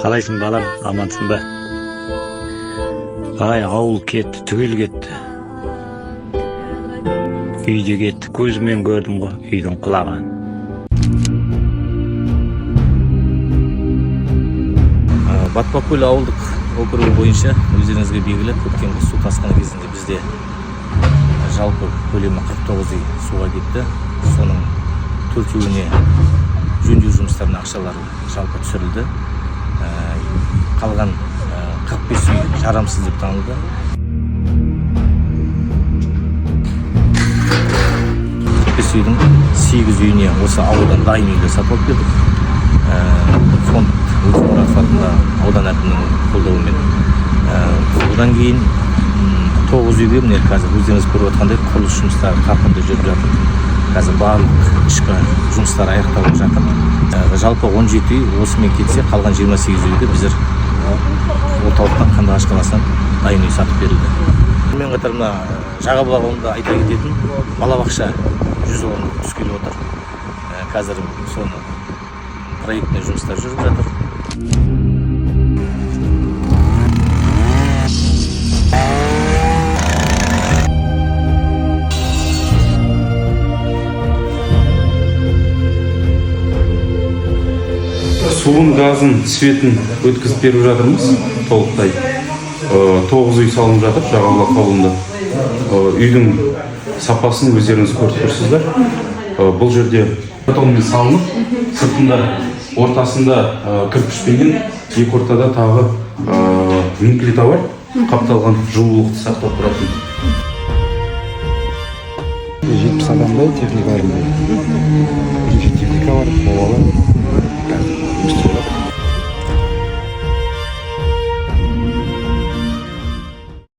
Қалайсың балам, амансың ба? Ай, ауыл кетті, түгел кетті. Үйде кетті, көзіммен көрдім ғой, үйдің құлаған. Батпакөл ауылдық округі бойынша өздеріңізге белгілі, көктемгі су тасқыны кезінде бізде жалпы көлемі 49 үй суға кетті. Соның 4-іне жөндеу жұмыстарына ақшалар жалпы түсірілді. Қалған 45 үй жарамсыз деп танылды. 45 үйдің 8 үйіне осы ауылдан дайын үйлер сатып алып бердік. Фонд Өтемұратов атындағы аудан әкімінің қолдауымен. Одан кейін 9 үйге міне қазір өздеріңіз көріп отқандай құрылыс жұмыстары қарқынды жүріп жатыр. Қазір барлық ішкі жұмыстар аяқталып жатыр. Жалпы 17 үй осымен кетсе, қалған 28 үйді біздер орталықтан Қандыағаш қаласынан дайын үй сатып берілді. Сонымен қатар мына Жағабұлақ ауылында айта кететін балабақша 100 орын түскелі отыр. Қазір соны проектіне жұмыстар жүріп жатыр. Суын, газын, светін өткізіп беріп жатырмыз толықтай. 9 үй салынып жатыр Жағабұлақ ауылында. Үйдің сапасын өздеріңіз көріп тұрсыздар. Бұл жерде бетонмен салынып, сыртында, ортасында кірпішпенен, екі ортада тағы винклита бар, қапталған жылулықты сақтап тұратын. 70 адамдай техника бар. Техника бар,